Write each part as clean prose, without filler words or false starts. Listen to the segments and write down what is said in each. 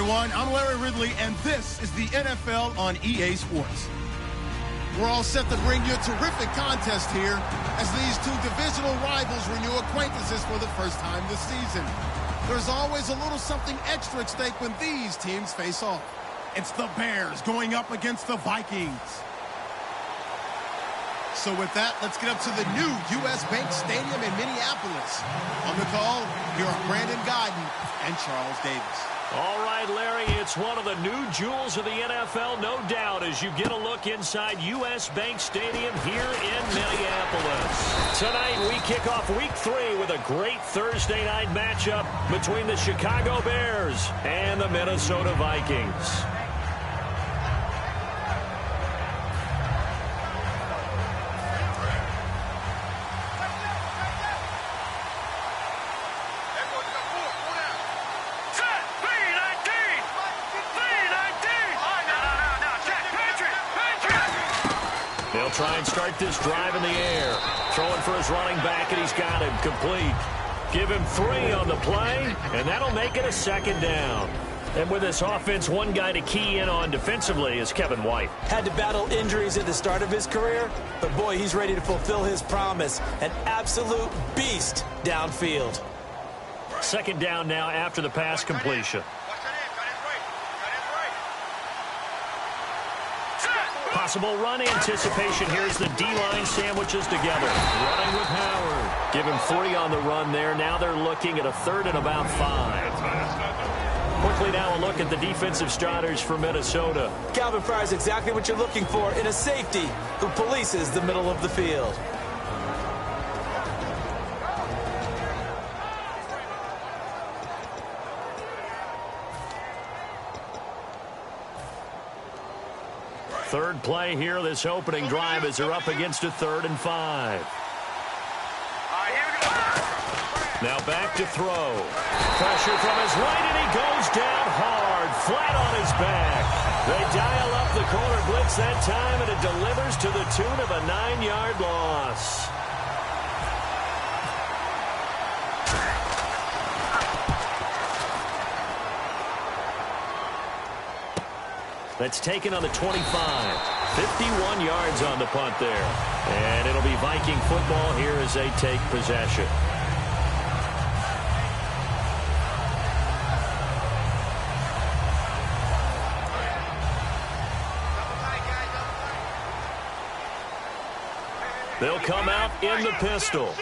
everyone. I'm Larry Ridley, and this is the NFL on EA Sports. We're all set to bring you a terrific contest here as these two divisional rivals renew acquaintances for the first time this season. There's always a little something extra at stake when these teams face off. It's the Bears going up against the Vikings. So with that, let's get up to the new U.S. Bank Stadium in Minneapolis. On the call, here are Brandon Gaudin and Charles Davis. All right, Larry, it's one of the new jewels of the NFL, no doubt, as you get a look inside U.S. Bank Stadium here in Minneapolis. Tonight, we kick off Week 3 with a great Thursday night matchup between the Chicago Bears and the Minnesota Vikings. They'll try and start this drive in the air. Throwing for his running back, and he's got him complete. Give him 3 on the play, and that'll make it a second down. And with this offense, one guy to key in on defensively is Kevin White. Had to battle injuries at the start of his career, but boy, he's ready to fulfill his promise. An absolute beast downfield. Second down now after the pass completion. Possible run anticipation. Here's the D-line sandwiches together. Running with Howard. Give him 3 on the run there. Now they're looking at a 3rd and about 5. Quickly now a look at the defensive starters for Minnesota. Calvin Pryor's exactly what you're looking for in a safety who polices the middle of the field. Third play here, this opening drive, as they're up against a 3rd and 5. Now back to throw. Pressure from his right, and he goes down hard, flat on his back. They dial up the corner blitz that time, and it delivers to the tune of a 9-yard loss. That's taken on the 25. 51 yards on the punt there. And it'll be Viking football here as they take possession. They'll come out in the pistol.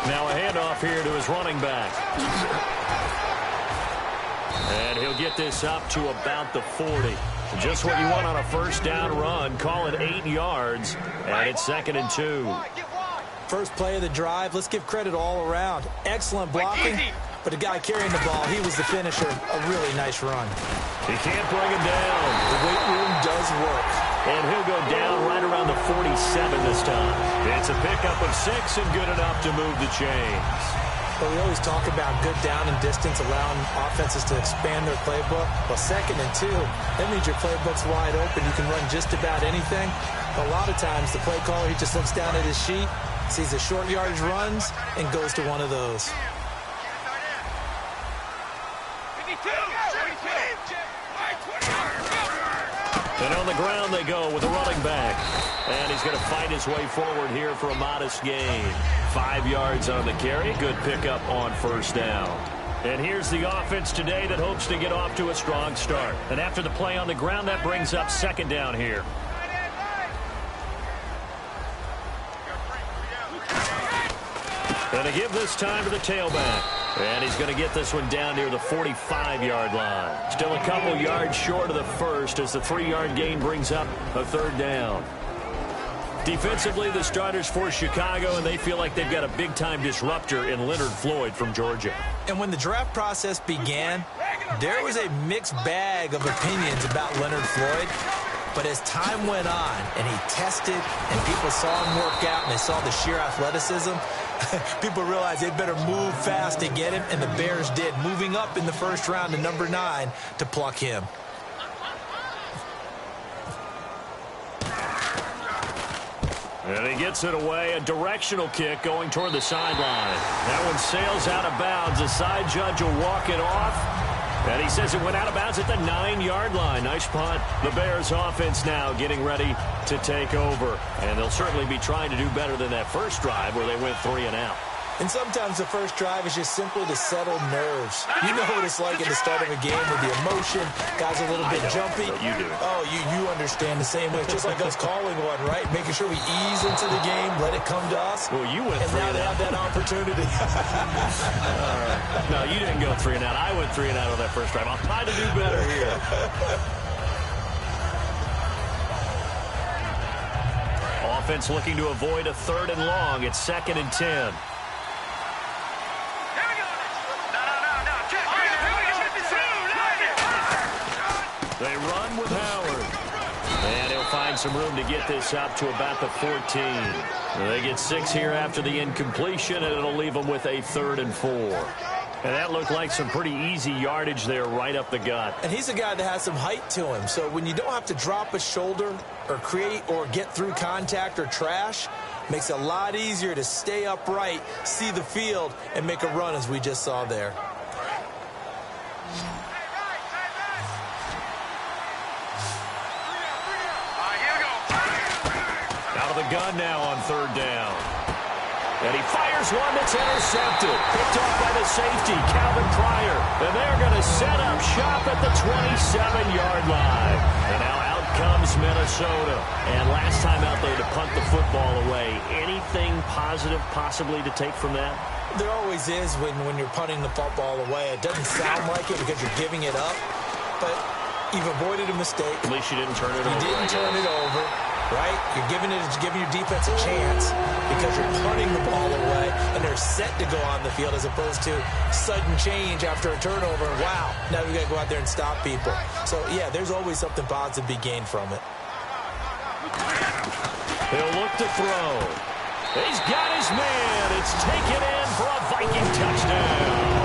Now a handoff here to his running back. And he'll get this up to about the 40. Just what you want on a first down run. Call it 8 yards. And it's 2nd and 2. First play of the drive. Let's give credit all around. Excellent blocking. But the guy carrying the ball, he was the finisher. A really nice run. He can't bring him down. The weight room does work. And he'll go down right around the 47 this time. It's a pickup of 6 and good enough to move the chains. But we always talk about good down and distance, allowing offenses to expand their playbook. Well, 2nd and 2, that means your playbook's wide open. You can run just about anything. But a lot of times, the play caller, he just looks down at his sheet, sees the short yardage runs, and goes to one of those. And on the ground they go with a running back. And he's going to fight his way forward here for a modest gain. 5 yards on the carry. Good pickup on first down. And here's the offense today that hopes to get off to a strong start. And after the play on the ground, that brings up 2nd down here. And to give this time to the tailback. And he's going to get this one down near the 45-yard line. Still a couple yards short of the first as the 3-yard gain brings up a 3rd down. Defensively, the starters for Chicago, and they feel like they've got a big-time disruptor in Leonard Floyd from Georgia. And when the draft process began, there was a mixed bag of opinions about Leonard Floyd. But as time went on and he tested and people saw him work out and they saw the sheer athleticism, people realized they'd better move fast to get him, and the Bears did, moving up in the first round to number 9 to pluck him. And he gets it away, a directional kick going toward the sideline. That one sails out of bounds. The side judge will walk it off. And he says it went out of bounds at the 9-yard line. Nice punt. The Bears offense now getting ready to take over. And they'll certainly be trying to do better than that first drive where they went 3 and out. And sometimes the first drive is just simply to settle nerves. You know what it's like at the start of a game with the emotion. Guys are a little bit jumpy. You do. Oh, you understand the same way. It's just like us calling one, right? Making sure we ease into the game, let it come to us. Well, you went and 3 now and they out. have that opportunity. No, you didn't go 3 and out. I went 3 and out on that first drive. I'll try to do better here. Offense looking to avoid a 3rd and long. It's 2nd and 10. They run with Howard. And he'll find some room to get this up to about the 14. They get 6 here after the incompletion, and it'll leave them with a 3rd and 4. And that looked like some pretty easy yardage there right up the gut. And he's a guy that has some height to him. So when you don't have to drop a shoulder or create or get through contact or trash, makes it a lot easier to stay upright, see the field, and make a run as we just saw there. Out of the gun now on 3rd down. And he fires one that's intercepted. Picked off by the safety, Calvin Pryor. And they're going to set up shop at the 27-yard line. And now out comes Minnesota. And last time out there to punt the football away. Anything positive possibly to take from that? There always is when you're punting the football away. It doesn't sound like it because you're giving it up. But you've avoided a mistake. At least you didn't turn it over. You didn't turn it over. Right? You're giving your defense a chance because you're punting the ball away and they're set to go on the field as opposed to sudden change after a turnover. And wow, now we got to go out there and stop people. So, yeah, there's always something positive to be gained from it. He'll look to throw. He's got his man. It's taken in for a Viking touchdown.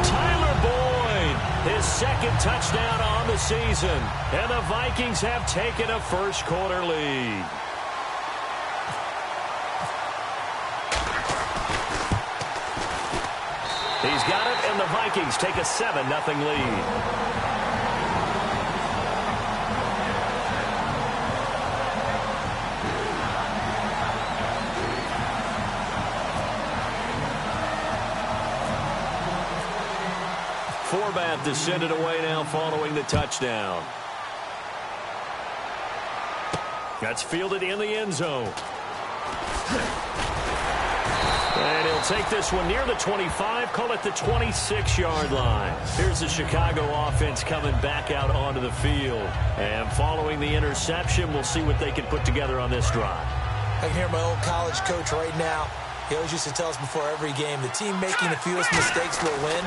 Tyler Boyd, his 2nd touchdown on the season. And the Vikings have taken a first-quarter lead. He's got it, and the Vikings take a 7-0 lead. Forbath to send it away now following the touchdown. That's fielded in the end zone. And he'll take this one near the 25, call it the 26-yard line. Here's the Chicago offense coming back out onto the field. And following the interception, we'll see what they can put together on this drive. I can hear my old college coach right now. He always used to tell us before every game, the team making the fewest mistakes will win.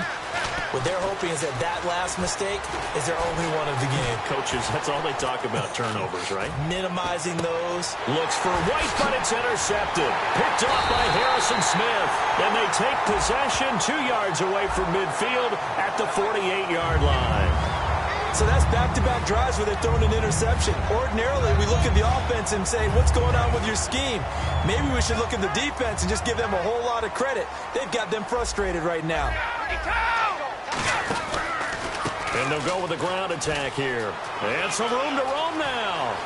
What they're hoping is that last mistake is their only one of the game. Coaches, that's all they talk about, turnovers, right? Minimizing those. Looks for White, but it's intercepted. Picked off by Harrison Smith. And they take possession 2 yards away from midfield at the 48-yard line. So that's back-to-back drives where they're throwing an interception. Ordinarily, we look at the offense and say, what's going on with your scheme? Maybe we should look at the defense and just give them a whole lot of credit. They've got them frustrated right now. And they'll go with a ground attack here. And some room to roam now.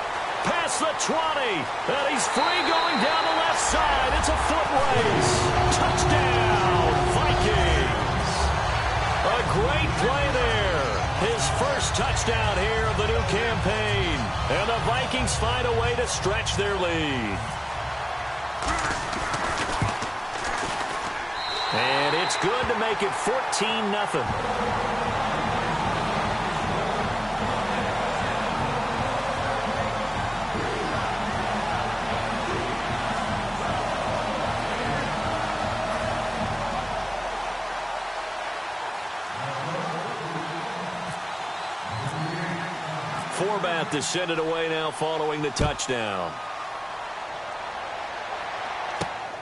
Past the 20. And he's free going down the left side. It's a foot race. Touchdown, Vikings. A great play there. His first touchdown here of the new campaign. And the Vikings find a way to stretch their lead. And it's good to make it 14-0. Forbath to send it away now following the touchdown.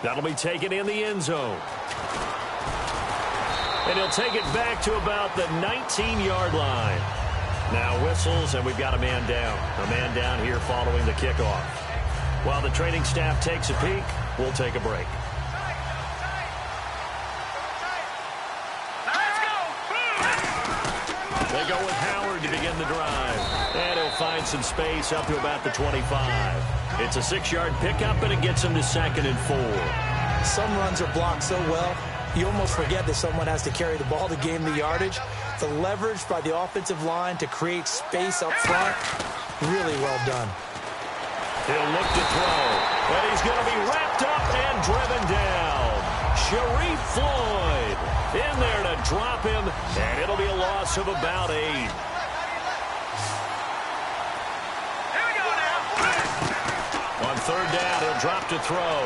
That'll be taken in the end zone. And he'll take it back to about the 19-yard line. Now whistles, and we've got a man down. A man down here following the kickoff. Well, While the training staff takes a peek, we'll take a break. They go with Howard to begin the drive. And he'll find some space up to about the 25. It's a 6-yard pickup, and it gets him to 2nd and 4. Some runs are blocked so well, you almost forget that someone has to carry the ball to gain the yardage. The leverage by the offensive line to create space up front, really well done. He'll look to throw, and he's going to be wrapped up and driven down. Sharif Floyd in there to drop him, and it'll be a loss of about 8. On 3rd down, he'll drop to throw.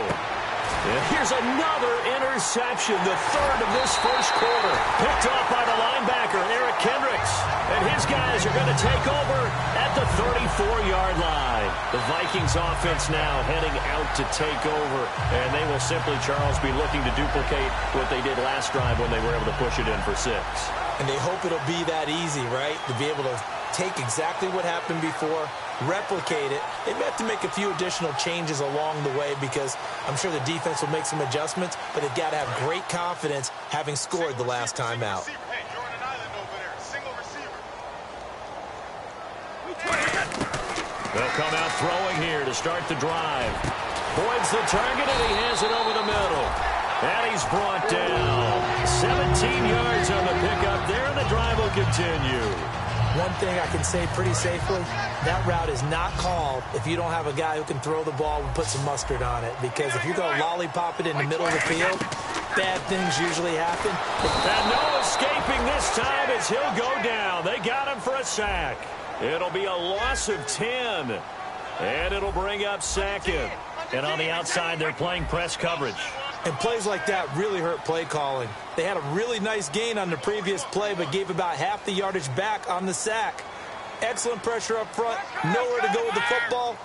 And here's another interception, the 3rd of this first quarter. Picked off by the linebacker, Eric Kendricks. And his guys are going to take over at the 34-yard line. The Vikings offense now heading out to take over. And they will simply, Charles, be looking to duplicate what they did last drive when they were able to push it in for 6. And they hope it'll be that easy, right? To be able to take exactly what happened before, replicate it. They may have to make a few additional changes along the way because I'm sure the defense will make some adjustments, but they've got to have great confidence having scored the last time out. They'll come out throwing here to start the drive. Boyd's the target, and he has it over the middle. And he's brought down. 17 yards on the pickup there, and the drive will continue. One thing I can say pretty safely, that route is not called if you don't have a guy who can throw the ball and put some mustard on it. Because if you're going to lollipop it in the middle of the field, bad things usually happen. And no escaping this time as he'll go down. They got him for a sack. It'll be a loss of 10. And it'll bring up 2nd. And on the outside, they're playing press coverage. And plays like that really hurt play calling. They had a really nice gain on the previous play, but gave about half the yardage back on the sack. Excellent pressure up front. Nowhere to go with the football.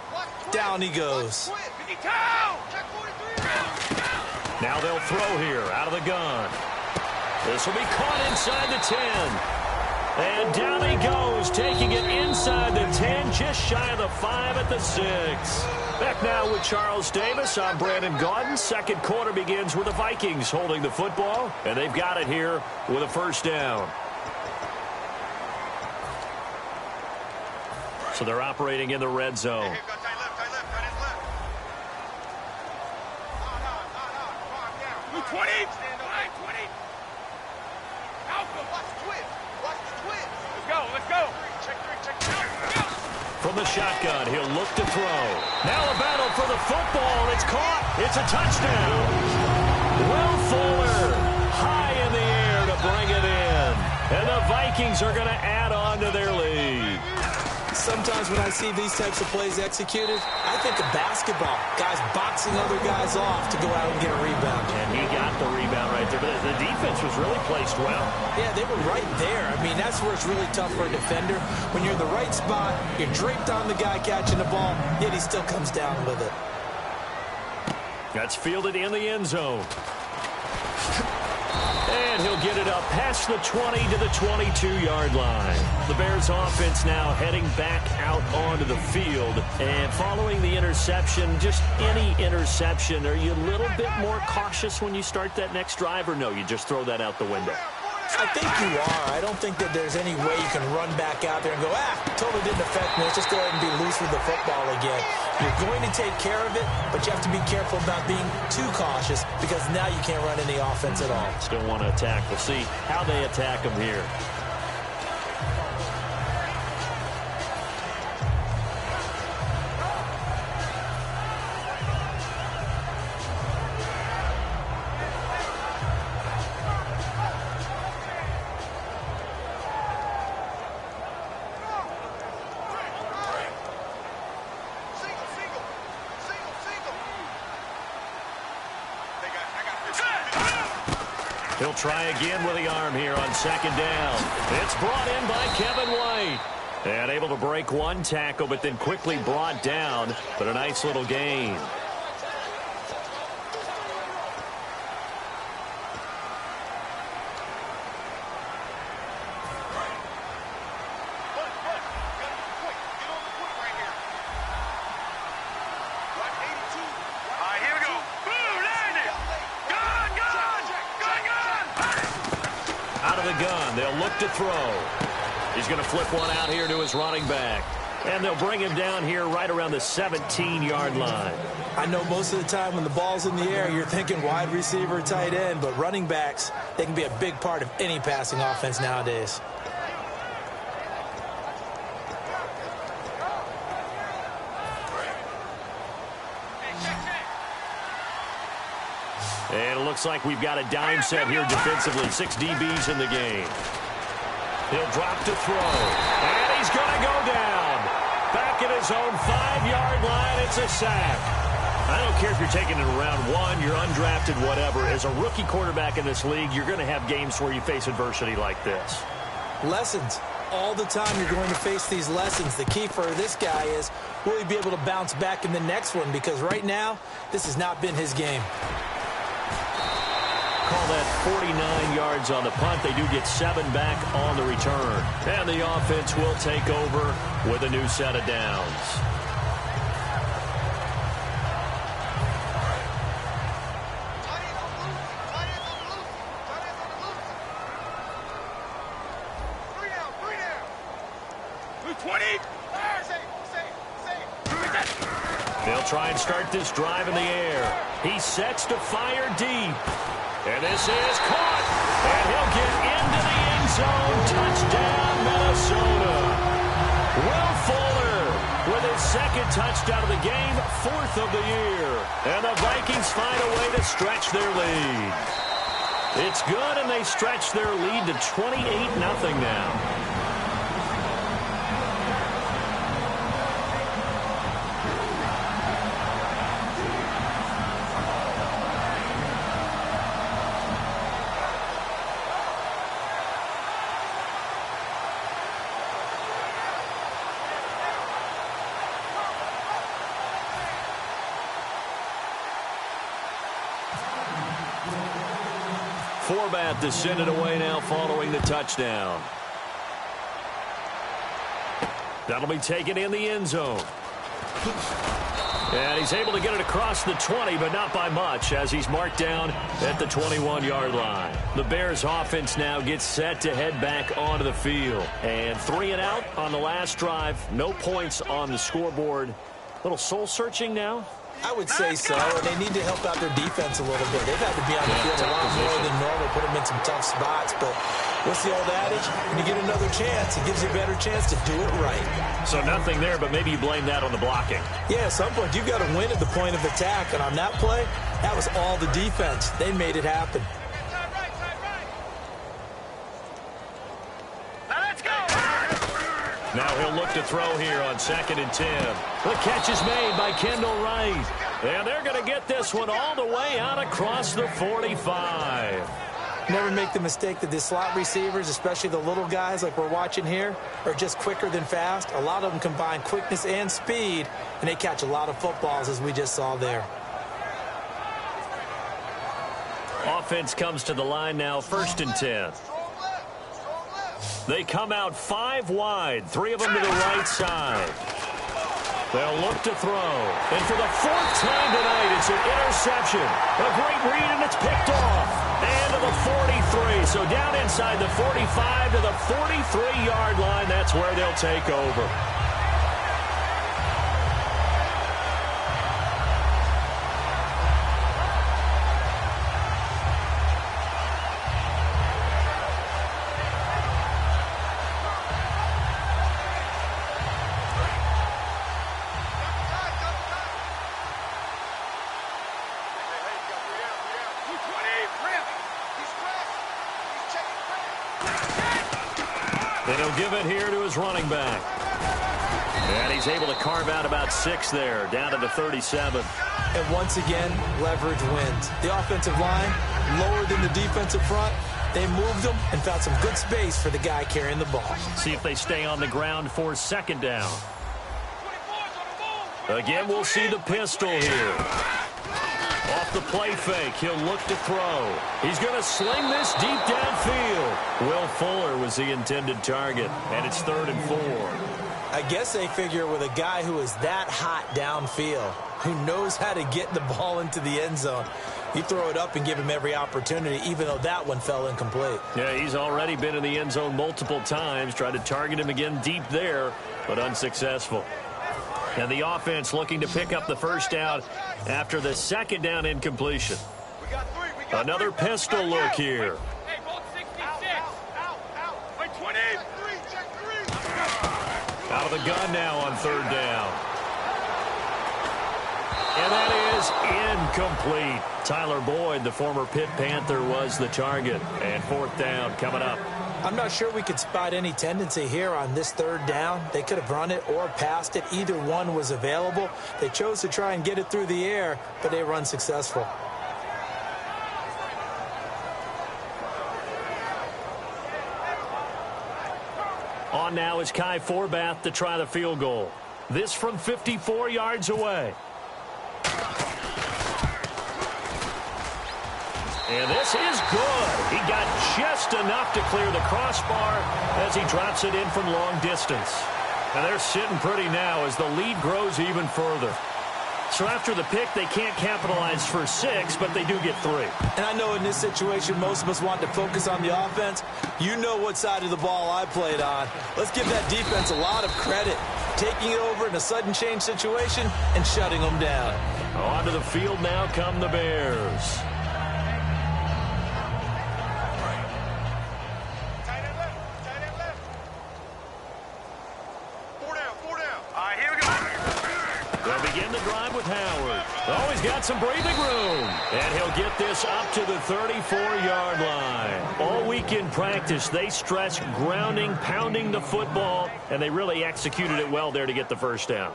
Down he goes. Now they'll throw here out of the gun. This will be caught inside the 10. And down he goes, taking it inside the 10, just shy of the 5 at the 6. Back now with Charles Davis. I'm Brandon Gaudin. Second quarter begins with the Vikings holding the football, and they've got it here with a 1st down. So they're operating in the red zone. From the shotgun, he'll look to throw. Now a battle for the football. It's caught. It's a touchdown. Will Fuller high in the air to bring it in. And the Vikings are going to add on to their lead. Sometimes when I see these types of plays executed, I think of basketball. Guys boxing other guys off to go out and get a rebound. And he got the rebound right there. But the defense was really placed well. Yeah, they were right there. I mean, that's where it's really tough for a defender. When you're in the right spot, you're draped on the guy catching the ball, yet he still comes down with it. That's fielded in the end zone. And he'll get it up past the 20 to the 22-yard line. The Bears offense now heading back out onto the field. And following the interception, just any interception, are you a little bit more cautious when you start that next drive, or no, you just throw that out the window? I think you are. I don't think that there's any way you can run back out there and go, totally didn't affect me. Let's just go ahead and be loose with the football again. You're going to take care of it, but you have to be careful about being too cautious because now you can't run any offense at all. Still want to attack. We'll see how they attack them here. He'll try again with the arm here on 2nd down. It's brought in by Kevin White. And able to break one tackle, but then quickly brought down. But a nice little gain. of the gun. They'll look to throw. He's going to flip one out here to his running back. And they'll bring him down here right around the 17-yard line. I know most of the time when the ball's in the air, you're thinking wide receiver, tight end, but running backs, they can be a big part of any passing offense nowadays. And it looks like we've got a dime set here defensively. 6 DBs in the game. He'll drop to throw. And he's going to go down. Back at his own 5-yard line. It's a sack. I don't care if you're taking it in round 1, you're undrafted, whatever. As a rookie quarterback in this league, you're going to have games where you face adversity like this. Lessons. All the time you're going to face these lessons. The key for this guy is, will he be able to bounce back in the next one? Because right now, this has not been his game. Call that 49 yards on the punt. They do get 7 back on the return. And the offense will take over with a new set of downs. They'll try and start this drive in the air. He sets to fire deep. And this is caught. And he'll get into the end zone. Touchdown, Minnesota. Will Fuller with his 2nd touchdown of the game, 4th of the year. And the Vikings find a way to stretch their lead. It's good, and they stretch their lead to 28-0 now. Forbat to send it away now following the touchdown. That'll be taken in the end zone. And he's able to get it across the 20, but not by much, as he's marked down at the 21-yard line. The Bears offense now gets set to head back onto the field. And 3 and out on the last drive. No points on the scoreboard. A little soul-searching now. I would say so, and they need to help out their defense a little bit. They've had to be on the field a lot more than normal, put them in some tough spots. But what's the old adage? When you get another chance, it gives you a better chance to do it right. So nothing there, but maybe you blame that on the blocking. Yeah, at some point, you've got to win at the point of attack. And on that play, that was all the defense. They made it happen. Now he'll look to throw here on 2nd and 10. The catch is made by Kendall Wright. And they're going to get this one all the way out across the 45. Never make the mistake that the slot receivers, especially the little guys like we're watching here, are just quicker than fast. A lot of them combine quickness and speed, and they catch a lot of footballs, as we just saw there. Offense comes to the line now, 1st and 10. They come out 5 wide, 3 of them to the right side. They'll look to throw. And for the 4th time tonight, it's an interception. A great read, and it's picked off. And to the 43. So down inside the 45 to the 43-yard line. That's where they'll take over. And he'll give it here to his running back. And he's able to carve out about 6 there, down to the 37. And once again, leverage wins. The offensive line, lower than the defensive front. They moved them and found some good space for the guy carrying the ball. See if they stay on the ground for 2nd down. Again, we'll see the pistol here. Off the play fake, he'll look to throw. He's going to sling this deep downfield. Will Fuller was the intended target, and it's 3rd and 4. I guess they figure with a guy who is that hot downfield, who knows how to get the ball into the end zone, you throw it up and give him every opportunity, even though that one fell incomplete. Yeah, he's already been in the end zone multiple times. Tried to target him again deep there, but unsuccessful. And the offense looking to pick up the first down after the second down incompletion. Another pistol look here. Out of the gun now on third down. And that is incomplete. Tyler Boyd, the former Pitt Panther, was the target. And fourth down coming up. I'm not sure we could spot any tendency here on this third down. They could have run it or passed it. Either one was available. They chose to try and get it through the air, but they were unsuccessful. On now is Kai Forbath to try the field goal. This from 54 yards away. And this is good. He got just enough to clear the crossbar as he drops it in from long distance. And they're sitting pretty now as the lead grows even further. So after the pick, they can't capitalize for 6, but they do get 3. And I know in this situation, most of us want to focus on the offense. You know what side of the ball I played on. Let's give that defense a lot of credit. Taking it over in a sudden change situation and shutting them down. Onto the field now come the Bears. They'll begin the drive with Howard. Oh, he's got some breathing room. And he'll get this up to the 34-yard line. All week in practice, they stressed grounding, pounding the football, and they really executed it well there to get the first down.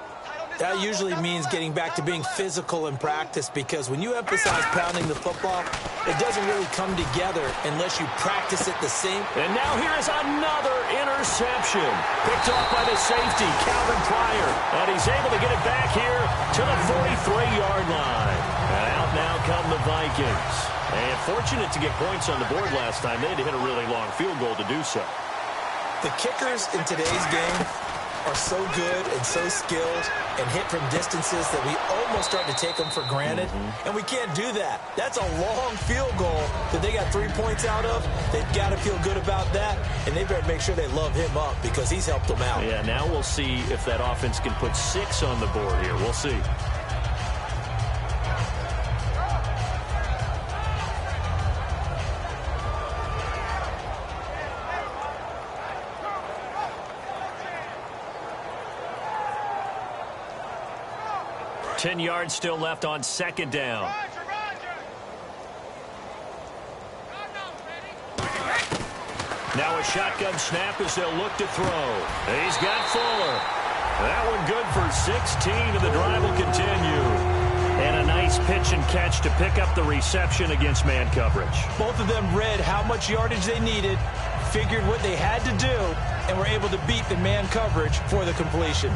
That usually means getting back to being physical in practice, because when you emphasize pounding the football, it doesn't really come together unless you practice it the same. And now here is another interception. Picked off by the safety, Calvin Pryor. And he's able to get it back here to the 43-yard line. And out now come the Vikings. And fortunate to get points on the board last time. They had to hit a really long field goal to do so. The kickers in today's game are so good and so skilled and hit from distances that we almost start to take them for granted. And we can't do that. That's a long field goal that they got 3 points out of. They've got to feel good about that, and they better make sure they love him up because he's helped them out. Yeah, now we'll see if that offense can put 6 on the board here. We'll see. Ten yards still left on second down. Now a shotgun snap as they'll look to throw. He's got Fuller. That one good for 16, and the drive will continue. And a nice pitch and catch to pick up the reception against man coverage. Both of them read how much yardage they needed, figured what they had to do, and were able to beat the man coverage for the completion.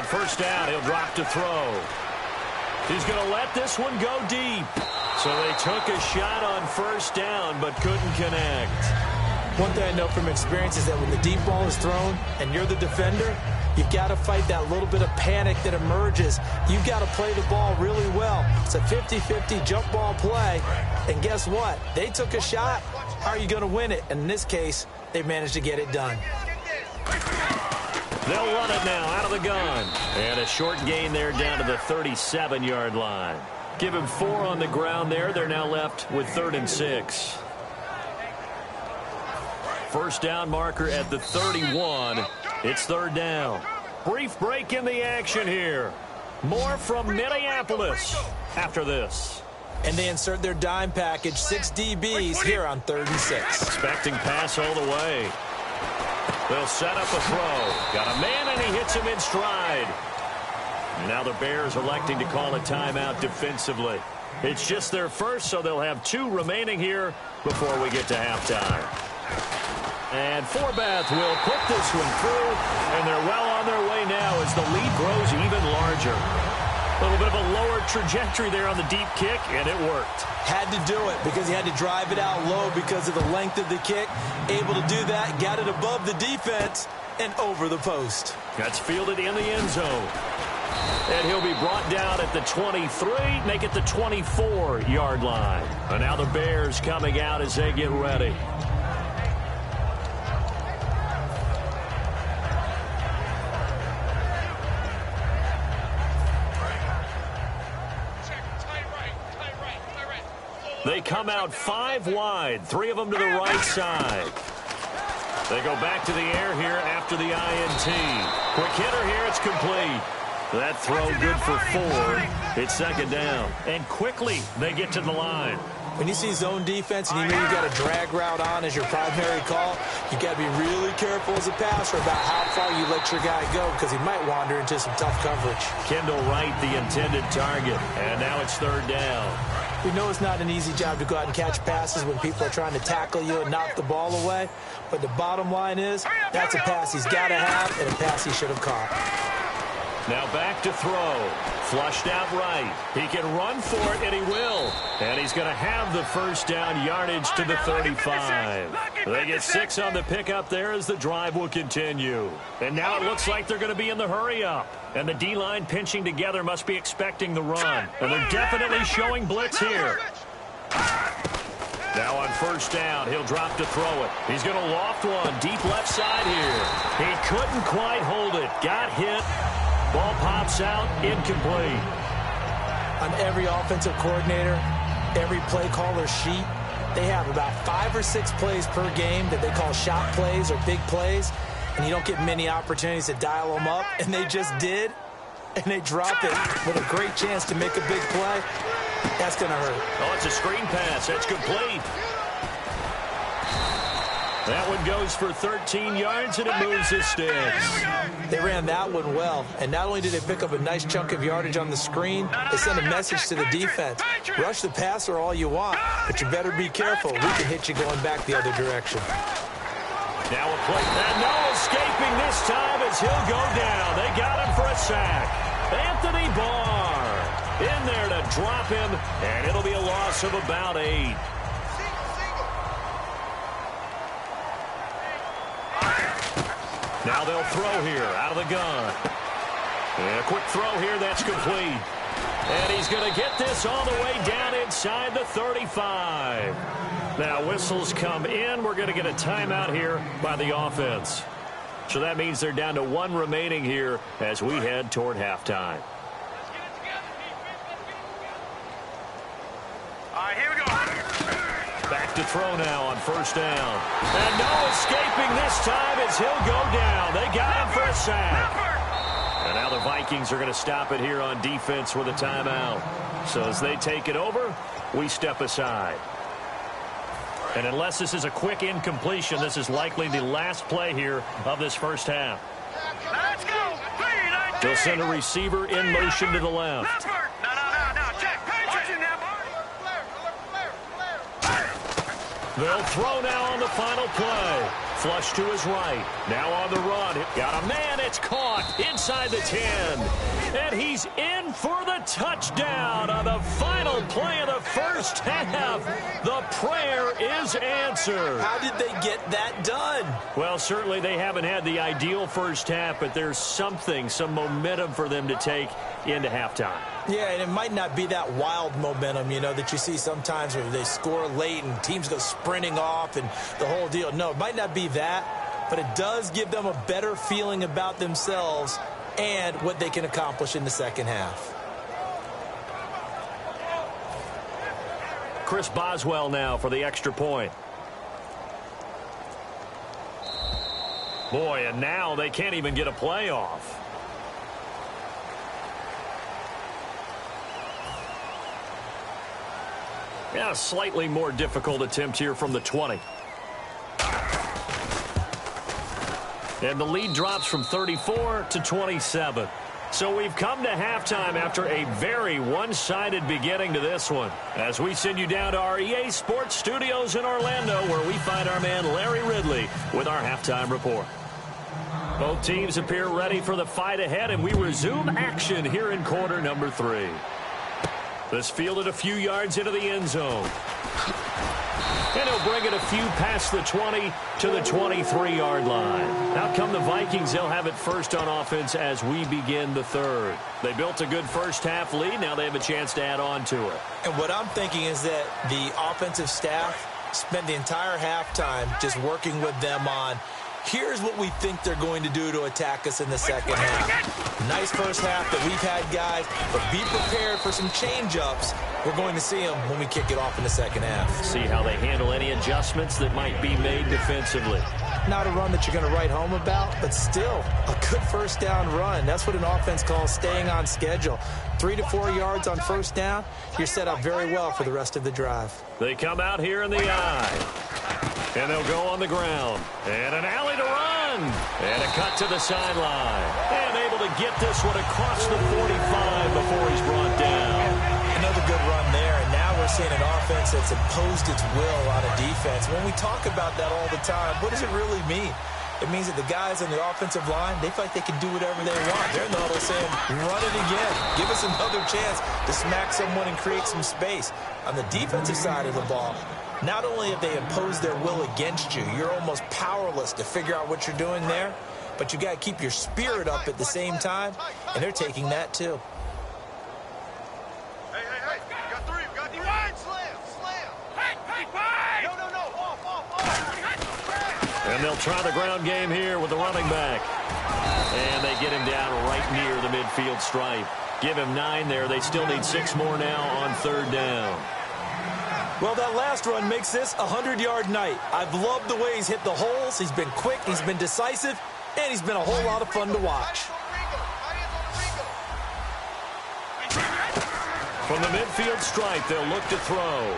First down, he'll drop to throw. He's going to let this one go deep. So they took a shot on first down, but couldn't connect. One thing I know from experience is that when the deep ball is thrown and you're the defender, you've got to fight that little bit of panic that emerges. You've got to play the ball really well. It's a 50-50 jump ball play. And guess what? They took a shot. How are you going to win it? And in this case, they managed to get it done. They'll run it now out of the gun. And a short gain there down to the 37-yard line. Give him 4 on the ground there. They're now left with 3rd and 6. First down marker at the 31. It's 3rd down. Brief break in the action here. More from Minneapolis after this. And they insert their dime package, 6 DBs here on 3rd and 6. Expecting pass all the way. They'll set up a throw. Got a man, and he hits him in stride. Now the Bears electing to call a timeout defensively. It's just their first, so they'll have 2 remaining here before we get to halftime. And Forbath will put this one through, and they're well on their way now as the lead grows even larger. A little bit of a lower trajectory there on the deep kick, and it worked. Had to do it because he had to drive it out low because of the length of the kick. Able to do that, got it above the defense and over the post. That's fielded in the end zone. And he'll be brought down at the 23, make it the 24-yard line. And now the Bears coming out as they get ready. They come out 5 wide, 3 of them to the right side. They go back to the air here after the INT. Quick hitter here, it's complete. That throw good for 4. It's second down. And quickly they get to the line. When you see zone defense and you know you got a drag route on as your primary call, you got to be really careful as a passer about how far you let your guy go because he might wander into some tough coverage. Kendall Wright, the intended target. And now it's third down. We know it's not an easy job to go out and catch passes when people are trying to tackle you and knock the ball away. But the bottom line is that's a pass he's got to have and a pass he should have caught. Now back to throw. Flushed out right. He can run for it, and he will. And he's going to have the first down yardage to the 35. They get 6 on the pickup there as the drive will continue. And now it looks like they're going to be in the hurry-up. And the D-line pinching together must be expecting the run. And they're definitely showing blitz here. Now on first down, he'll drop to throw it. He's going to loft one deep left side here. He couldn't quite hold it. Got hit. Ball pops out, incomplete. On every offensive coordinator, every play caller sheet, they have about 5 or 6 plays per game that they call shot plays or big plays, and you don't get many opportunities to dial them up, and they just did, and they drop it with a great chance to make a big play. That's going to hurt. Oh, it's a screen pass. That's complete. That one goes for 13 yards, and it moves the sticks. They ran that one well, and not only did they pick up a nice chunk of yardage on the screen, they sent a message to the defense. Rush the passer all you want, but you better be careful. We can hit you going back the other direction. Now a play, and no escaping this time as he'll go down. They got him for a sack. Anthony Barr in there to drop him, and it'll be a loss of about 8. Now they'll throw here out of the gun. And a quick throw here, that's complete. And he's going to get this all the way down inside the 35. Now whistles come in. We're going to get a timeout here by the offense. So that means they're down to 1 remaining here as we head toward halftime. All right, here we go. Back to throw now on first down. And no escaping this time as he'll go down. They got him for a sack. And now the Vikings are going to stop it here on defense with a timeout. So as they take it over, we step aside. And unless this is a quick incompletion, this is likely the last play here of this first half. Let's go. They'll send a receiver in motion to the left. No. Check. Watch it now. They'll throw now on the final play. Flush to his right. Now on the run. Got a man. It's caught inside the 10. And he's in for the touchdown on the final play of the first half. The prayer is answered. How did they get that done? Well, certainly they haven't had the ideal first half, but there's some momentum for them to take into halftime. Yeah, and it might not be that wild momentum, that you see sometimes where they score late and teams go sprinting off and the whole deal. No, it might not be that, but it does give them a better feeling about themselves and what they can accomplish in the second half. Chris Boswell now for the extra point. Boy, and now they can't even get a play off. Yeah, a slightly more difficult attempt here from the 20. And the lead drops from 34 to 27. So we've come to halftime after a very one-sided beginning to this one. As we send you down to our EA Sports Studios in Orlando, where we find our man Larry Ridley with our halftime report. Both teams appear ready for the fight ahead, and we resume action here in quarter number 3. This fielded a few yards into the end zone. And he'll bring it a few past the 20 to the 23-yard line. Out come the Vikings. They'll have it first on offense as we begin the third. They built a good first-half lead. Now they have a chance to add on to it. And what I'm thinking is that the offensive staff spent the entire halftime just working with them on, here's what we think they're going to do to attack us in the second half. Nice first half that we've had, guys, but be prepared for some change-ups. We're going to see them when we kick it off in the second half. See how they handle any adjustments that might be made defensively. Not a run that you're going to write home about, but still a good first down run. That's what an offense calls staying on schedule. 3 to 4 yards on first down, you're set up very well for the rest of the drive. They come out here in the eye. And they'll go on the ground. And an alley to run. And a cut to the sideline. And able to get this one across the 45 before he's brought down. Another good run there, and now we're seeing an offense that's imposed its will on a defense. When we talk about that all the time, what does it really mean? It means that the guys on the offensive line, they feel like they can do whatever they want. They're in the huddle saying, run it again. Give us another chance to smack someone and create some space. On the defensive side of the ball, not only have they imposed their will against you, you're almost powerless to figure out what you're doing there, but you got to keep your spirit up at the same time, and they're taking that too. Hey, we got 3, we got 3. Slam. Hey, wide. No, off. And they'll try the ground game here with the running back. And they get him down right near the midfield stripe. Give him 9 there. They still need 6 more now on third down. Well, that last run makes this a 100-yard night. I've loved the way he's hit the holes. He's been quick, he's been decisive, and he's been a whole lot of fun to watch. From the midfield stripe, they'll look to throw.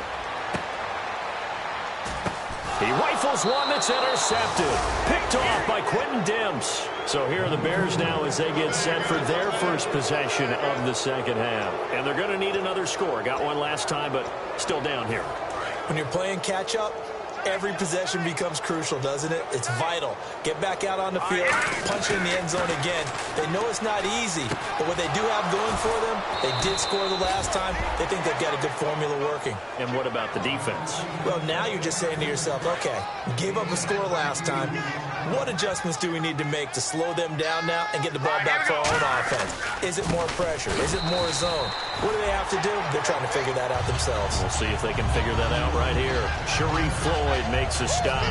He rifles one that's intercepted. Picked off by Quentin Demps. So here are the Bears now as they get set for their first possession of the second half. And they're going to need another score. Got one last time, but still down here. When you're playing catch-up, every possession becomes crucial, doesn't it? It's vital. Get back out on the field, punch it in the end zone again. They know it's not easy, but what they do have going for them, they did score the last time. They think they've got a good formula working. And what about the defense? Well, now you're just saying to yourself, okay, we gave up a score last time. What adjustments do we need to make to slow them down now and get the ball back for our own offense? Is it more pressure? Is it more zone? What do they have to do? They're trying to figure that out themselves. We'll see if they can figure that out right here. Sharif Floyd makes a stop.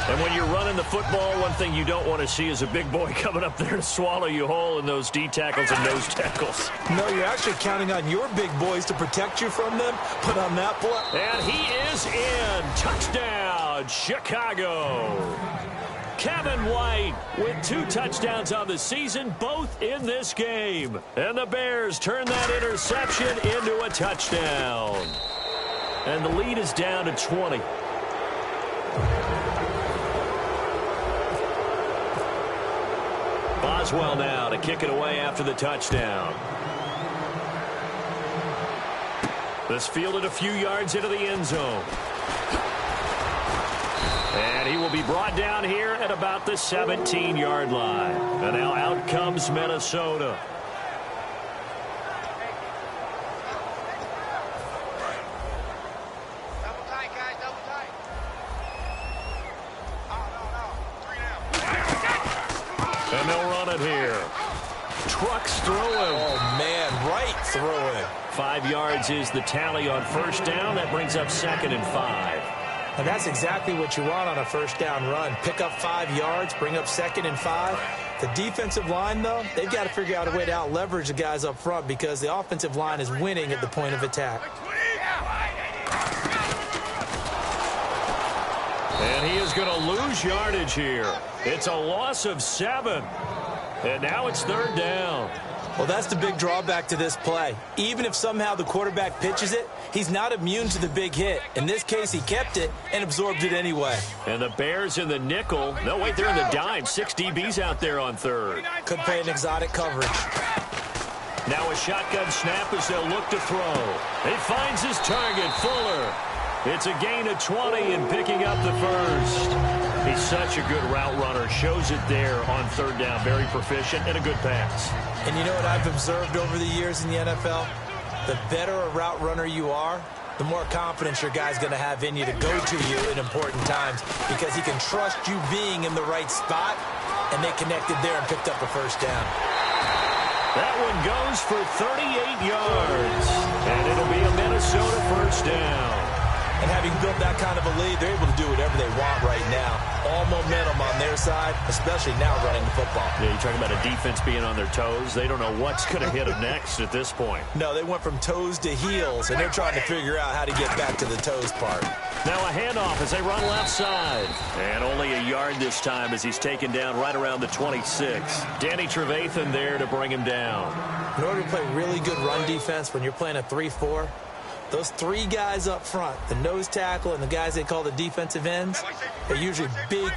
And when you're running the football, one thing you don't want to see is a big boy coming up there to swallow you whole in those D tackles and nose tackles. No, you're actually counting on your big boys to protect you from them. Put on that play. And he is in. Touchdown, Chicago. Kevin White with 2 touchdowns on the season, both in this game. And the Bears turn that interception into a touchdown. And the lead is down to 20. Boswell now to kick it away after the touchdown. This fielded a few yards into the end zone. And he will be brought down here at about the 17-yard line. And now out comes Minnesota. Double tight, guys, double tight. No. 3 down. And they'll run it here. Trucks throwing. Oh, man, right throwing. 5 yards is the tally on first down. That brings up 2nd and 5. And that's exactly what you want on a first down run. Pick up 5 yards, bring up 2nd and 5. The defensive line, though, they've got to figure out a way to out-leverage the guys up front because the offensive line is winning at the point of attack. And he is going to lose yardage here. It's a loss of 7. And now it's third down. Well, that's the big drawback to this play. Even if somehow the quarterback pitches it, he's not immune to the big hit. In this case, he kept it and absorbed it anyway. And the Bears in the nickel. No, wait, they're in the dime. 6 DBs out there on third. Could play an exotic coverage. Now a shotgun snap as they'll look to throw. He finds his target, Fuller. It's a gain of 20 and picking up the first. He's such a good route runner. Shows it there on third down. Very proficient and a good pass. And you know what I've observed over the years in the NFL? The better a route runner you are, the more confidence your guy's going to have in you to go to you in important times because he can trust you being in the right spot, and they connected there and picked up a first down. That one goes for 38 yards, and it'll be a Minnesota first down. And having built that kind of a lead, they're able to do whatever they want right now. All momentum on their side, especially now running the football. Yeah, you're talking about a defense being on their toes. They don't know what's going to hit them next at this point. No, they went from toes to heels, and they're trying to figure out how to get back to the toes part. Now a handoff as they run left side. And only a yard this time as he's taken down right around the 26. Danny Trevathan there to bring him down. In order to play really good run defense when you're playing a 3-4, those three guys up front, the nose tackle and the guys they call the defensive ends, are usually big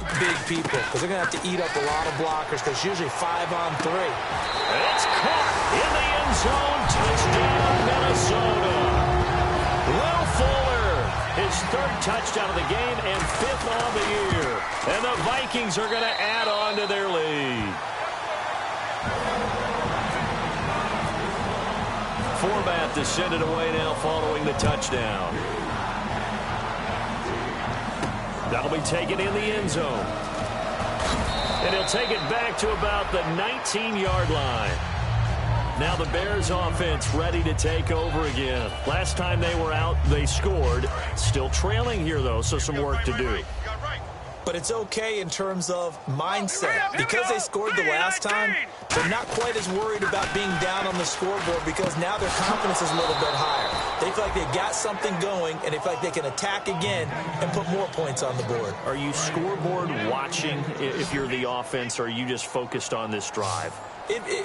people because they're going to have to eat up a lot of blockers because it's usually 5-on-3. It's caught in the end zone. Touchdown, Minnesota. Will Fuller, his third touchdown of the game and fifth on the year. And the Vikings are going to add on to their lead. Format to send it away now following the touchdown. That'll be taken in the end zone. And he'll take it back to about the 19-yard line. Now the Bears offense ready to take over again. Last time they were out, they scored. Still trailing here, though, so some work to do. But it's okay in terms of mindset. Because they scored the last time, they're not quite as worried about being down on the scoreboard because now their confidence is a little bit higher. They feel like they've got something going, and they feel like they can attack again and put more points on the board. Are you scoreboard watching if you're the offense, or are you just focused on this drive?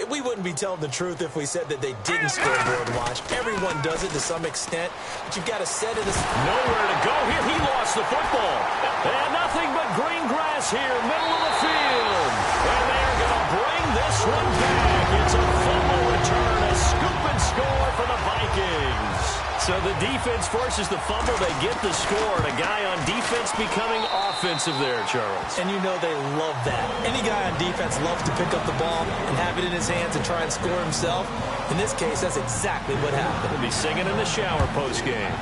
We wouldn't be telling the truth if we said that they didn't scoreboard watch. Everyone does it to some extent, but you've got to set it aside. Nowhere to go here. He lost the football. And nothing but green grass here, middle of the field. And they're going to bring this one back. It's a fumble return, a scoop and score for the Vikings. So the defense forces the fumble. They get the score. And a guy on defense becoming offensive there, Charles. And you know they love that. Any guy on defense loves to pick up the ball and have it in his hands and try and score himself. In this case, that's exactly what happened. He'll be singing in the shower post-game.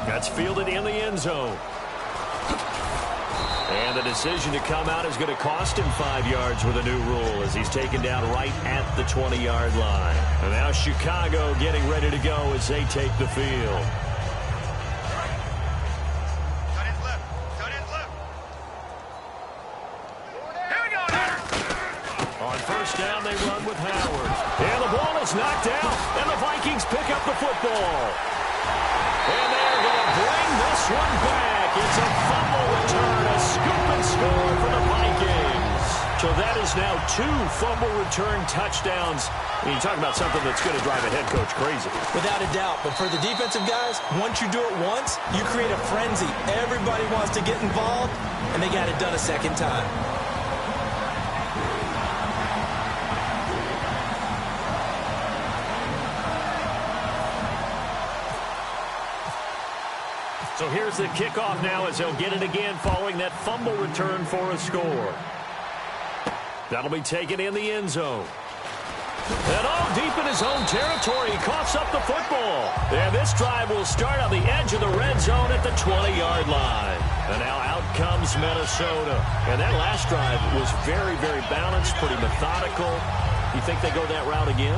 That's fielded in the end zone. And the decision to come out is going to cost him 5 yards with a new rule as he's taken down right at the 20-yard line. And now Chicago getting ready to go as they take the field. On first down, they run with Howard. And the ball is knocked out, and the Vikings pick up the football. And they're going to bring this one back. It's a fumble return, a scoop and score for the Vikings. So that is now 2 fumble return touchdowns. And you talk about something that's going to drive a head coach crazy. Without a doubt. But for the defensive guys, once you do it once, you create a frenzy. Everybody wants to get involved, and they got it done a second time. So here's the kickoff now as they'll get it again following that fumble return for a score. That'll be taken in the end zone. And all deep in his own territory, he coughs up the football. And this drive will start on the edge of the red zone at the 20-yard line. And now out comes Minnesota. And that last drive was very, very balanced, pretty methodical. You think they go that route again?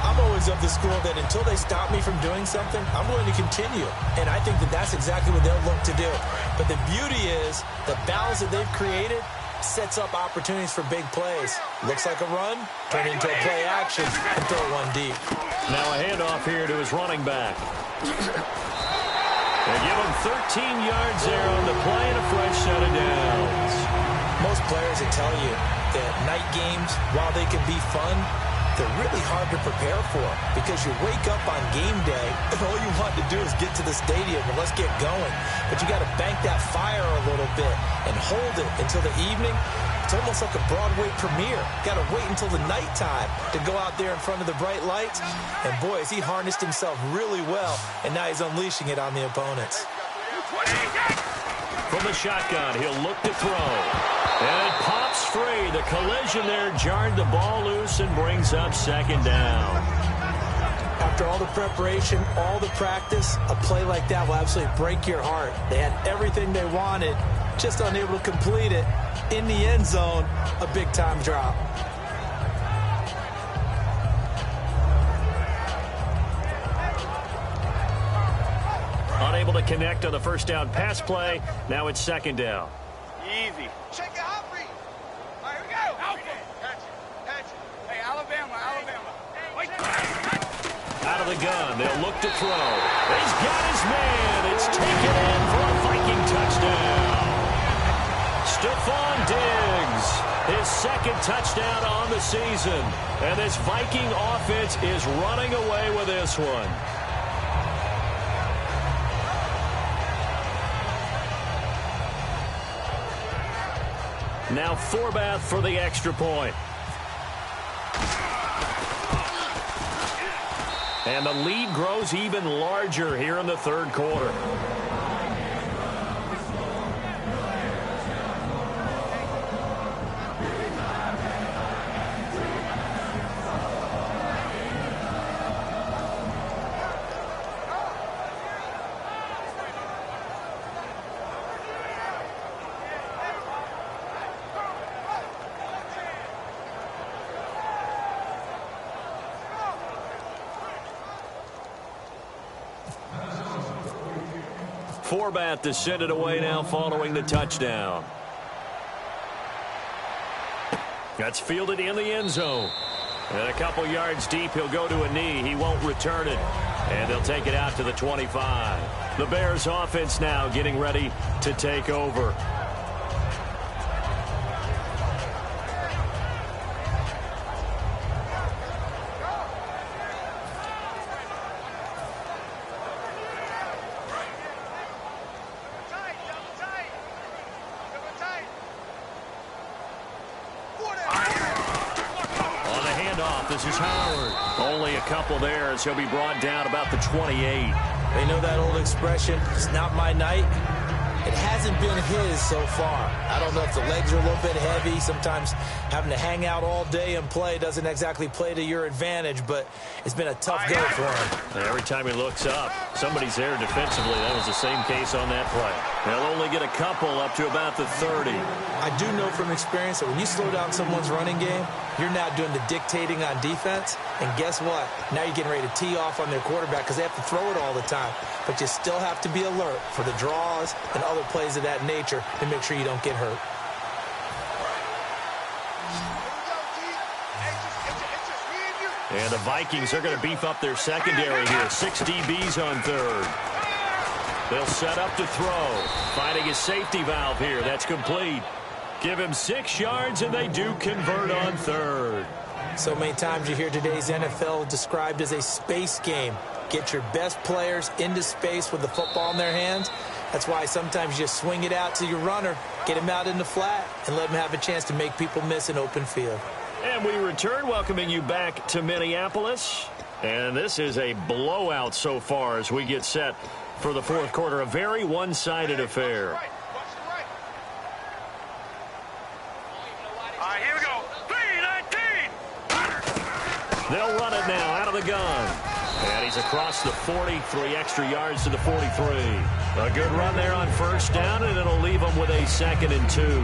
I'm always of the school that until they stop me from doing something, I'm going to continue. And I think that that's exactly what they'll look to do. But the beauty is the balance that they've created sets up opportunities for big plays. Looks like a run, turn into a play action, and throw one deep. Now a handoff here to his running back. They give him 13 yards there on the play and a fresh set of downs. Most players will tell you that night games, while they can be fun, they're really hard to prepare for because you wake up on game day and all you want to do is get to the stadium and let's get going. But you got to bank that fire a little bit and hold it until the evening. It's almost like a Broadway premiere. Got to wait until the nighttime to go out there in front of the bright lights. And boy, has he harnessed himself really well, and now he's unleashing it on the opponents. From the shotgun, he'll look to throw. And it pops free. The collision there jarred the ball loose and brings up second down. After all the preparation, all the practice, a play like that will absolutely break your heart. They had everything they wanted, just unable to complete it. In the end zone, a big-time drop. Unable to connect on the first down pass play. Now it's second down. Easy. Check it out, Reed. All right, here we go. Alpha. Catch it. Catch it. Hey, Alabama. Wait. Out of the gun, they'll look to throw. He's got his man. It's taken in for a Viking touchdown. Stephon Diggs, his second touchdown on the season. And this Viking offense is running away with this one. Now Forbath for the extra point. And the lead grows even larger here in the third quarter. Forbath to send it away now following the touchdown. That's fielded in the end zone. And a couple yards deep, he'll go to a knee. He won't return it. And they'll take it out to the 25. The Bears offense now getting ready to take over. This is Howard. Only a couple there as he'll be brought down about the 28. They know that old expression, it's not my night. It hasn't been his so far. I don't know if the legs are a little bit heavy. Sometimes having to hang out all day and play doesn't exactly play to your advantage, but it's been a tough go for him. And every time he looks up, somebody's there defensively. That was the same case on that play. They'll only get a couple up to about the 30. I do know from experience that when you slow down someone's running game, you're now doing the dictating on defense. And guess what? Now you're getting ready to tee off on their quarterback because they have to throw it all the time. But you still have to be alert for the draws and other plays of that nature to make sure you don't get hurt. And the Vikings are going to beef up their secondary here. 6 DBs on third. They'll set up to throw. Finding a safety valve here. That's complete. Give him 6 yards, and they do convert on third. So many times you hear today's NFL described as a space game. Get your best players into space with the football in their hands. That's why sometimes you just swing it out to your runner, get him out in the flat, and let him have a chance to make people miss an open field. And we return, welcoming you back to Minneapolis. And this is a blowout so far as we get set for the fourth quarter. A very one-sided affair. All right, here we go. 3-19. They'll run it now out of the gun. And he's across the 40, 3 extra yards to the 43. A good run there on first down, and it'll leave them with a 2nd and 2.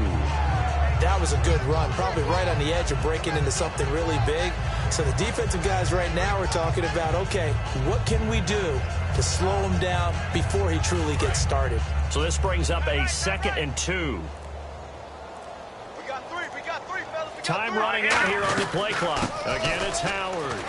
That was a good run, probably right on the edge of breaking into something really big. So the defensive guys right now are talking about, okay, what can we do to slow him down before he truly gets started? So this brings up a 2nd and 2. We got three, fellas. Time running out here on the play clock. Again, it's Howard.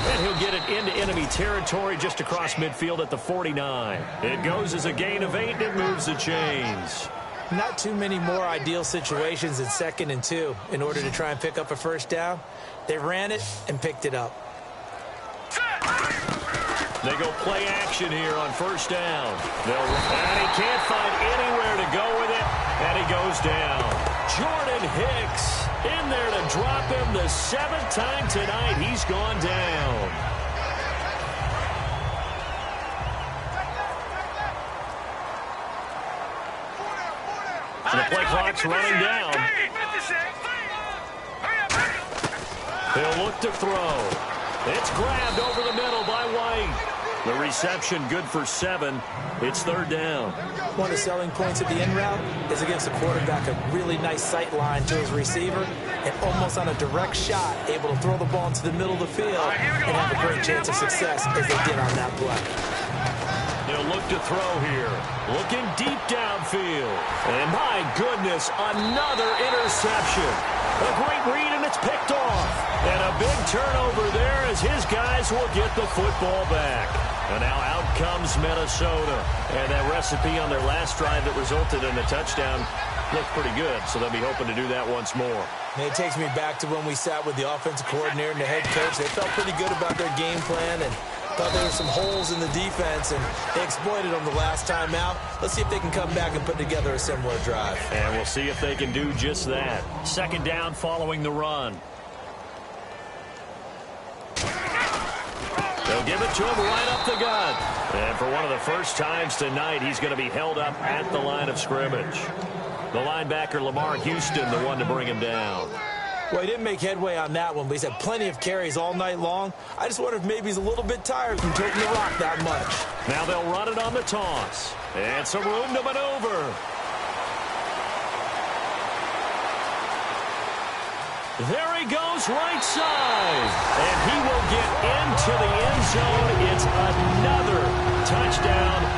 And he'll get it into enemy territory just across midfield at the 49. It goes as a gain of 8, and it moves the chains. Not too many more ideal situations than 2nd and 2 in order to try and pick up a first down. They ran it and picked it up. They go play action here on first down. And he can't find anywhere to go with it, and he goes down. Jordan Hendon Hicks in there to drop him the 7th time tonight. He's gone down. So the play clock's running down. He'll look to throw. It's grabbed over the middle by White. The reception good for 7. It's 3rd down. One of the selling points of the in route is against a quarterback, a really nice sight line to his receiver, and almost on a direct shot, able to throw the ball into the middle of the field and have a great chance of success as they did on that play. They'll look to throw here. Looking deep downfield. And my goodness, another interception. A great read, and it's picked off. And a big turnover there as his guys will get the football back. And now out comes Minnesota. And that recipe on their last drive that resulted in a touchdown looked pretty good, so they'll be hoping to do that once more. And it takes me back to when we sat with the offensive coordinator and the head coach. They felt pretty good about their game plan and thought there were some holes in the defense, and they exploited them the last time out. Let's see if they can come back and put together a similar drive. And we'll see if they can do just that. 2nd down following the run. They'll give it to him right up the gut. And for one of the first times tonight, he's going to be held up at the line of scrimmage. The linebacker, Lamar Houston, the one to bring him down. Well, he didn't make headway on that one, but he's had plenty of carries all night long. I just wonder if maybe he's a little bit tired from taking the rock that much. Now they'll run it on the toss. And some room to maneuver. There he goes, right side. And he will get into the end zone. It's another touchdown